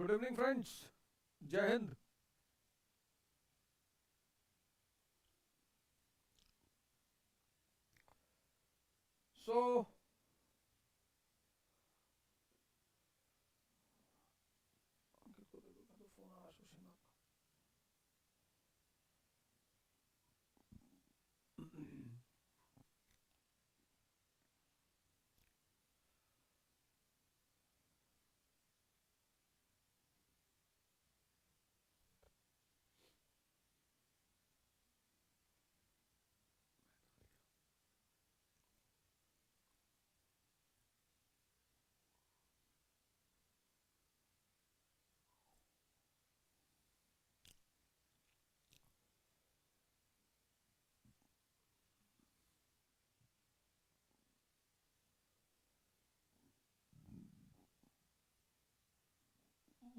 Good evening, friends. Jai Hind. So,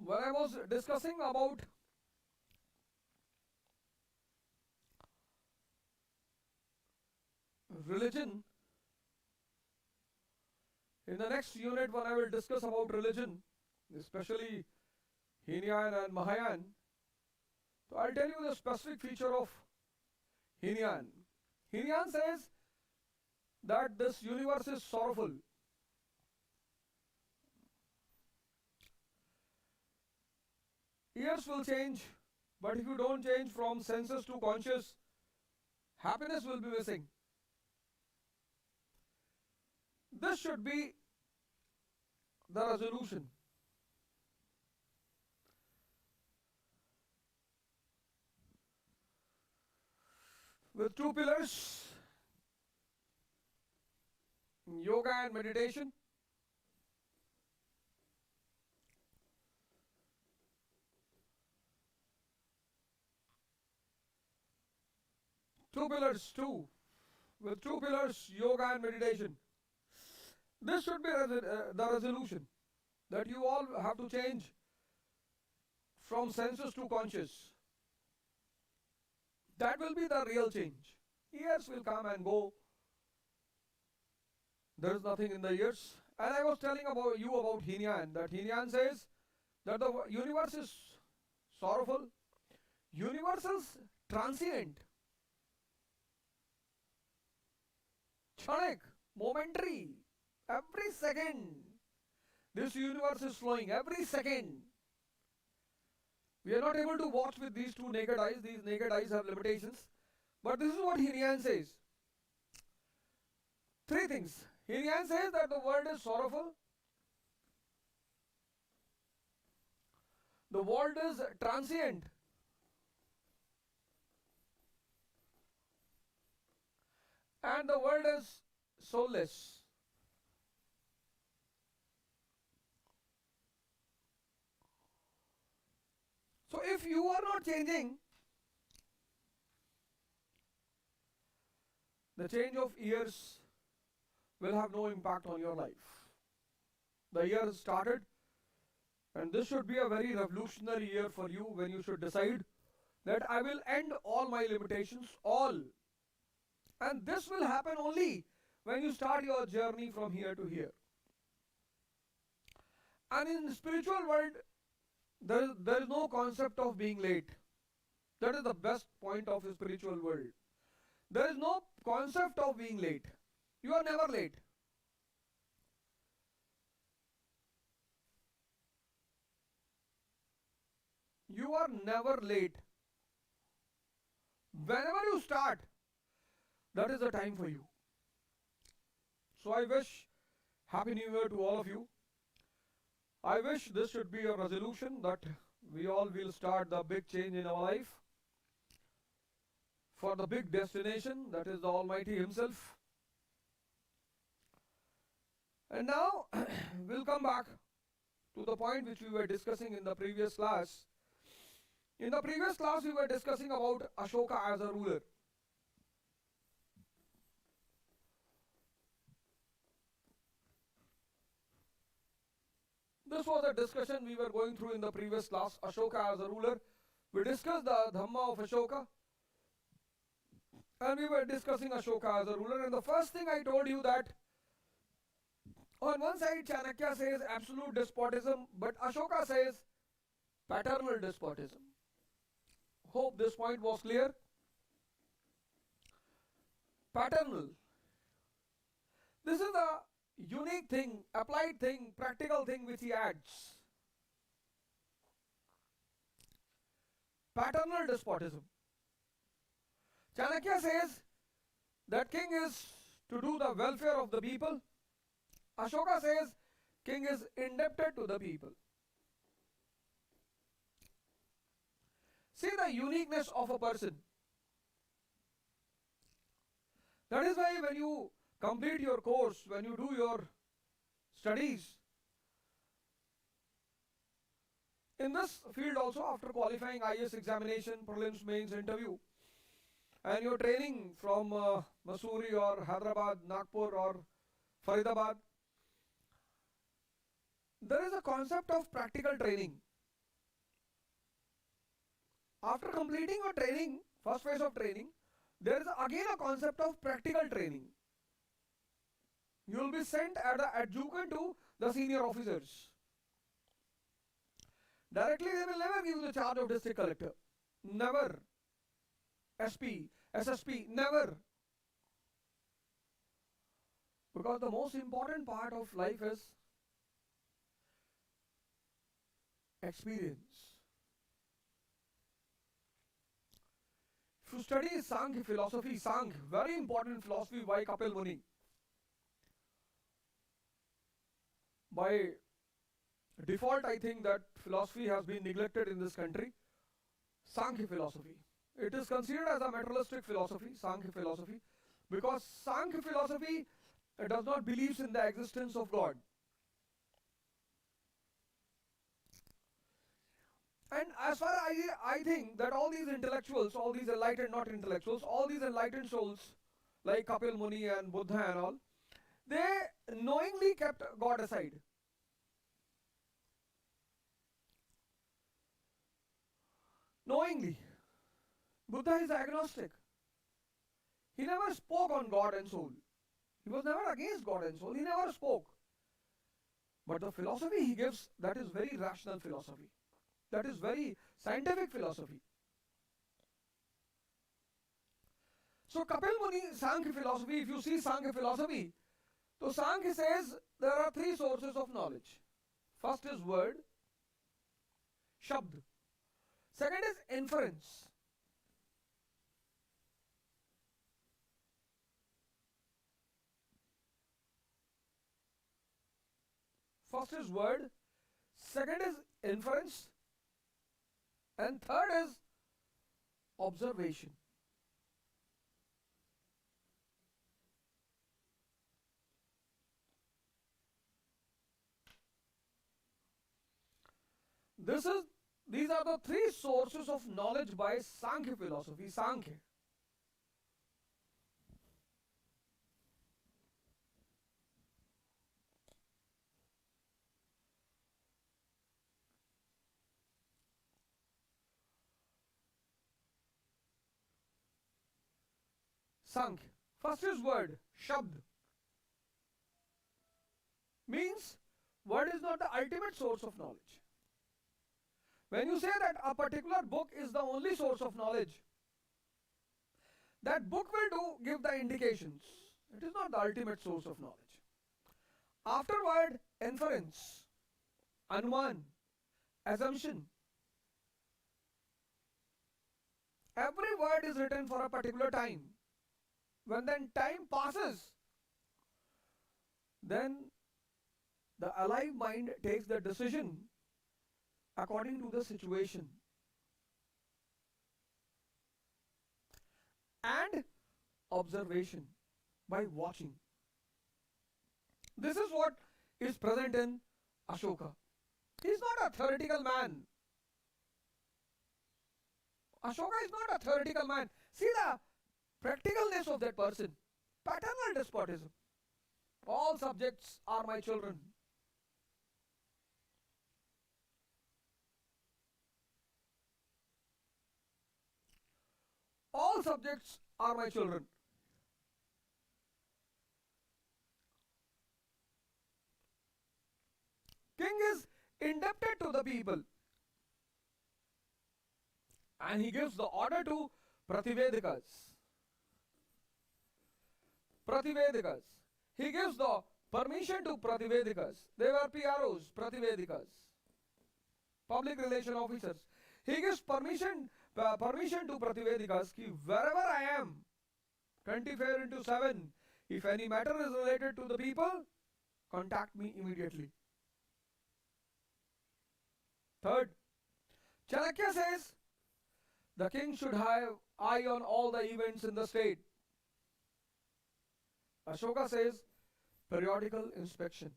when I was discussing about religion, in the next unit, when I will discuss about religion, especially Hinayan and Mahayan, so I'll tell you the specific feature of Hinayan. Hinayan says that this universe is sorrowful. Years will change, but if you don't change from senses to conscious, happiness will be missing. This should be the resolution. With two pillars, yoga and meditation. Two pillars, two. With two pillars, yoga and meditation. This should be the resolution that you all have to change from senses to conscious. That will be the real change. Years will come and go. There is nothing in the years. And I was telling about you about Hinayan, that Hinayan says that the universe is sorrowful, universe is transient, kshanik, momentary. Every second, this universe is flowing. Every second. We are not able to watch with these two naked eyes. These naked eyes have limitations. But this is what Hinayan says. Three things. Hinayan says that the world is sorrowful. The world is transient. And the world is soulless. So if you are not changing, the change of years will have no impact on your life. The year has started, and this should be a very revolutionary year for you when you should decide that I will end all my limitations, all. And this will happen only when you start your journey from here to here. And in the spiritual world, there is no concept of being late. That is the best point of the spiritual world. There is no concept of being late. You are never late. You are never late. Whenever you start, that is the time for you. So I wish Happy New Year to all of you. I wish this should be a resolution that we all will start the big change in our life for the big destination, that is the Almighty Himself. And now we'll come back to the point which we were discussing in the previous class. In the previous class we were discussing about Ashoka as a ruler. This was a discussion we were going through in the previous class, Ashoka as a ruler. We discussed the Dhamma of Ashoka. And we were discussing Ashoka as a ruler. And the first thing I told you that on one side Chanakya says absolute despotism, but Ashoka says Paternal despotism. Hope this point was clear. Paternal. This is the unique thing, applied thing, practical thing which he adds. Paternal despotism. Chanakya says that king is to do the welfare of the people. Ashoka says king is indebted to the people. See the uniqueness of a person. That is why when you complete your course, when you do your studies, in this field also after qualifying IAS examination, prelims, mains, interview, and your training from Mussoorie or Hyderabad, Nagpur or Faridabad, there is a concept of practical training. After completing your training, first phase of training, there is again a concept of practical training. You will be sent as an adjuvant to the senior officers. Directly they will never give you the charge of district collector. Never. SP, SSP, never. Because the most important part of life is experience. If you study Sankhya philosophy, Sankhya, very important philosophy by Kapil Muni. By default, I think that philosophy has been neglected in this country. Sankhya philosophy. It is considered as a materialistic philosophy, Sankhya philosophy, because Sankhya philosophy does not believe in the existence of God. And as far as I think that all these intellectuals, all these enlightened, not intellectuals, all these enlightened souls like Kapil Muni and Buddha and all, they knowingly kept God aside. Knowingly. Buddha is agnostic. He never spoke on God and soul. He was never against God and soul. He never spoke. But the philosophy he gives, that is very rational philosophy. That is very scientific philosophy. So Kapil Muni, Sankhya philosophy, if you see Sankhya philosophy, so Sankhya says there are three sources of knowledge. First is word, Shabd. Second is inference. First is word, second is inference, and third is observation. These are the three sources of knowledge by Sankhya philosophy. Sankhya. Sankhya. First is word, Shabd. Means word is not the ultimate source of knowledge. When you say that a particular book is the only source of knowledge, that book will give the indications. It is not the ultimate source of knowledge. Afterward, inference, anuman, assumption. Every word is written for a particular time. When then time passes, then the alive mind takes the decision according to the situation. And observation, by watching. This is what is present in Ashoka. He is not a theoretical man. Ashoka is not a theoretical man. See the practicalness of that person. Paternal despotism. All subjects are my children. All subjects are my children. King is indebted to the people. and he gives the order to Prativedikas. Prativedikas. He gives the permission to Prativedikas. They were PROs, Prativedikas, public relation officers. He gives permission to Prativedikas ki wherever I am, 24 into 7, if any matter is related to the people, contact me immediately. Third, Chanakya says the king should have eye on all the events in the state. Ashoka says periodical inspection.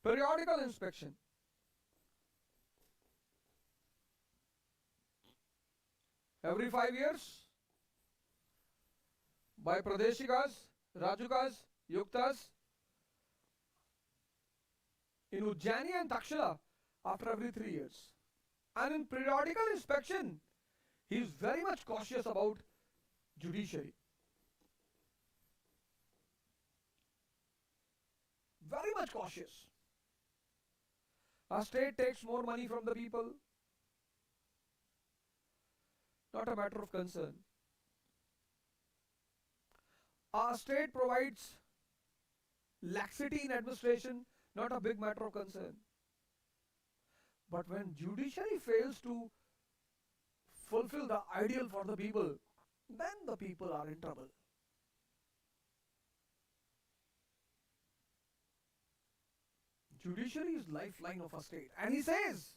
Periodical inspection. Every 5 years, by Pradeshikas, Rajukas, Yuktas, in Ujjaini and Takshila, after every 3 years. And in periodical inspection, he is very much cautious about judiciary. Very much cautious. A state takes more money from the people. Not a matter of concern. Our state provides laxity in administration, not a big matter of concern. But when judiciary fails to fulfill the ideal for the people, then the people are in trouble. Judiciary is lifeline of a state. And he says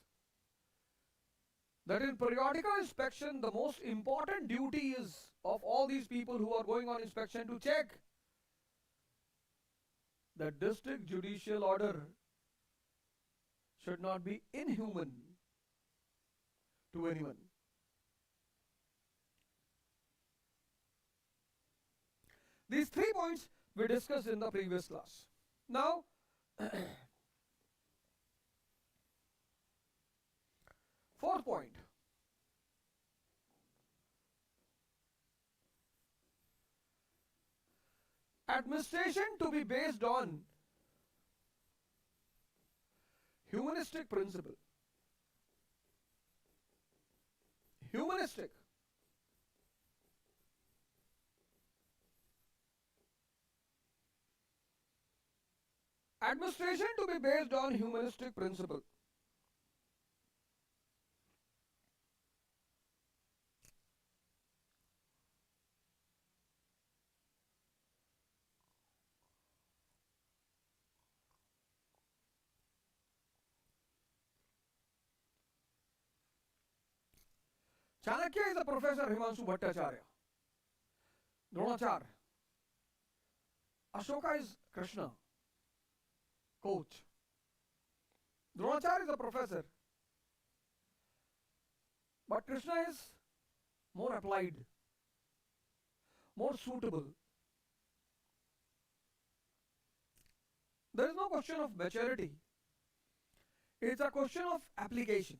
that in periodical inspection, the most important duty is of all these people who are going on inspection to check that district judicial order should not be inhuman to anyone. These 3 points we discussed in the previous class. Now, fourth point. Administration to be based on humanistic principle. Humanistic. Administration to be based on humanistic principle. Chanakya is a professor Himanshu Bhattacharya. Dronacharya. Ashoka is Krishna, coach. Dronacharya is a professor. But Krishna is more applied, more suitable. There is no question of maturity. It's a question of application.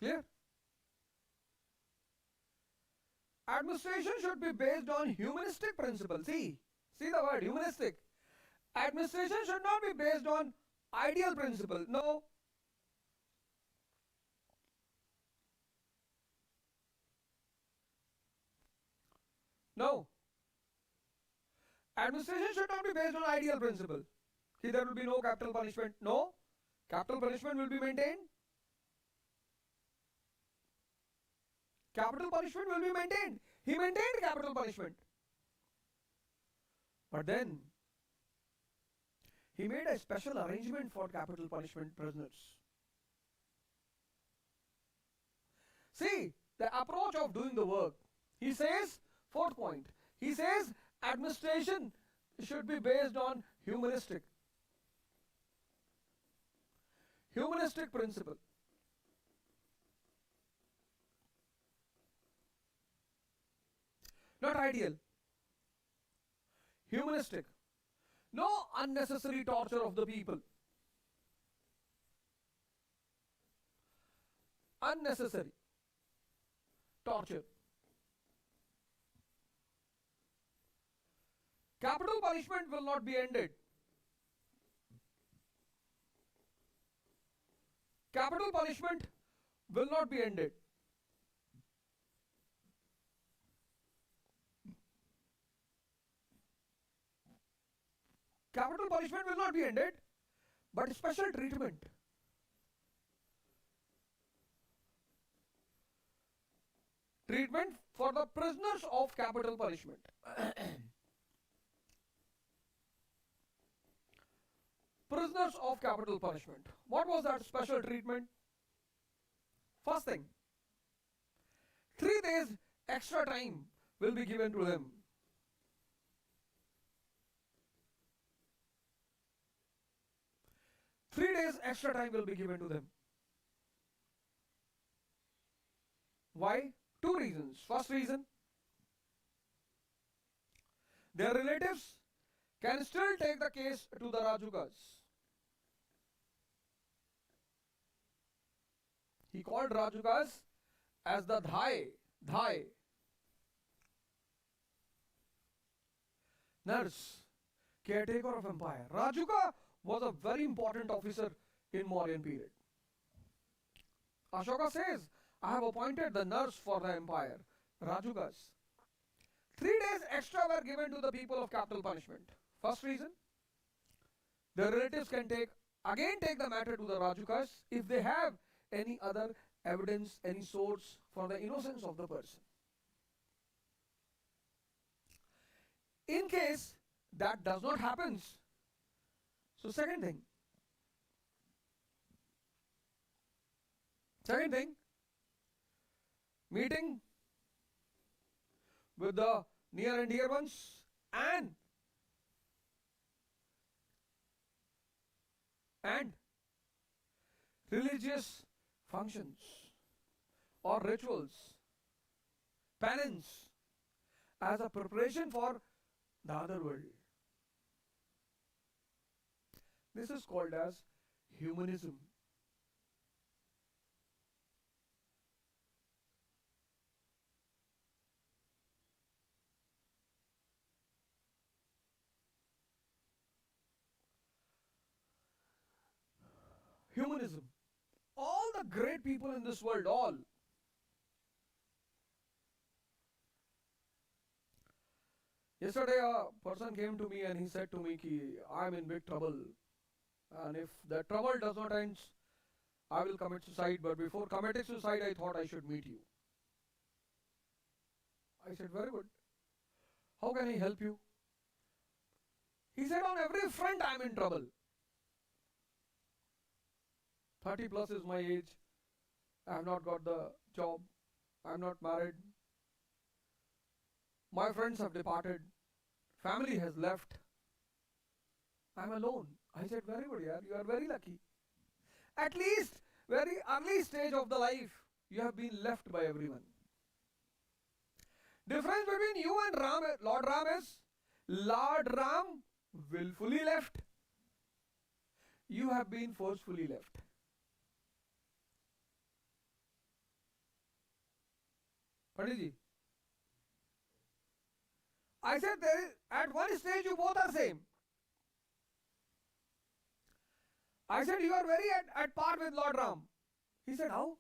Clear? Administration should be based on humanistic principles. See the word humanistic. Administration should not be based on ideal principle. No. No. Administration should not be based on ideal principle. See, there will be no capital punishment. No. Capital punishment will be maintained. Capital punishment will be maintained. He maintained capital punishment. But then, he made a special arrangement for capital punishment prisoners. See, the approach of doing the work. He says, fourth point, he says administration should be based on humanistic principle. Not ideal. Humanistic. No unnecessary torture of the people. Unnecessary torture. Capital punishment will not be ended. Capital punishment will not be ended. Capital punishment will not be ended, but special treatment. Treatment for the prisoners of capital punishment. Prisoners of capital punishment. What was that special treatment? First thing, 3 days extra time will be given to them. 3 days extra time will be given to them. Why? Two reasons. First reason, their relatives can still take the case to the Rajukas. He called Rajukas as the Dhai, nurse, caretaker of empire. Rajuka was a very important officer in Mauryan period. Ashoka says, I have appointed the nurse for the empire, Rajukas. 3 days extra were given to the people of capital punishment. First reason, the relatives can take the matter to the Rajukas if they have any other evidence, any source for the innocence of the person. In case that does not happen, so second thing, meeting with the near and dear ones and religious functions or rituals, penance as a preparation for the other world. This is called as humanism. Humanism. All the great people in this world, all. Yesterday a person came to me and he said to me, I am in big trouble. And if the trouble does not end, I will commit suicide. But before committing suicide, I thought I should meet you. I said, very good. How can I help you? He said, on every front I am in trouble. 30 plus is my age. I have not got the job. I am not married. My friends have departed. Family has left. I am alone. I said, very good, yaar. You are very lucky. At least, very early stage of the life, you have been left by everyone. Difference between you and Lord Ram is, Lord Ram willfully left. You have been forcefully left. Panditji, I said at one stage you both are same. I said you are very at par with Lord Ram. He said how?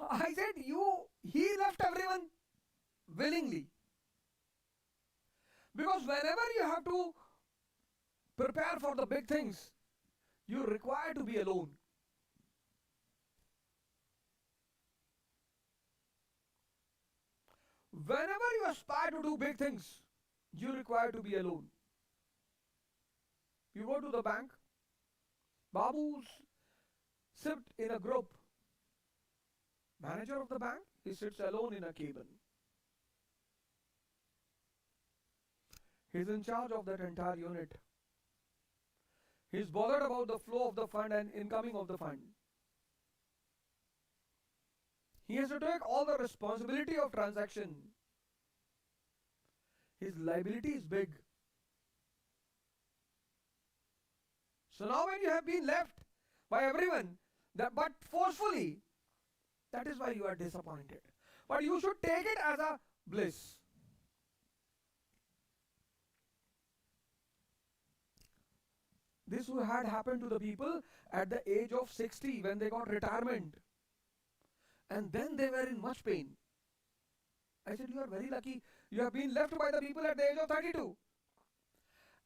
I said he left everyone willingly. Because whenever you have to prepare for the big things, you require to be alone. Whenever you aspire to do big things, you require to be alone. You go to the bank, Babu's sit in a group. Manager of the bank, he sits alone in a cabin. He is in charge of that entire unit. He is bothered about the flow of the fund and incoming of the fund. He has to take all the responsibility of transaction. His liability is big. So now when you have been left by everyone, but forcefully, that is why you are disappointed. But you should take it as a bliss. This had happened to the people at the age of 60 when they got retirement. And then they were in much pain. I said, you are very lucky. You have been left by the people at the age of 32.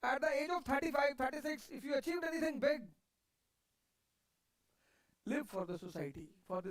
At the age of 35, 36, if you achieved anything big, live for the society, for this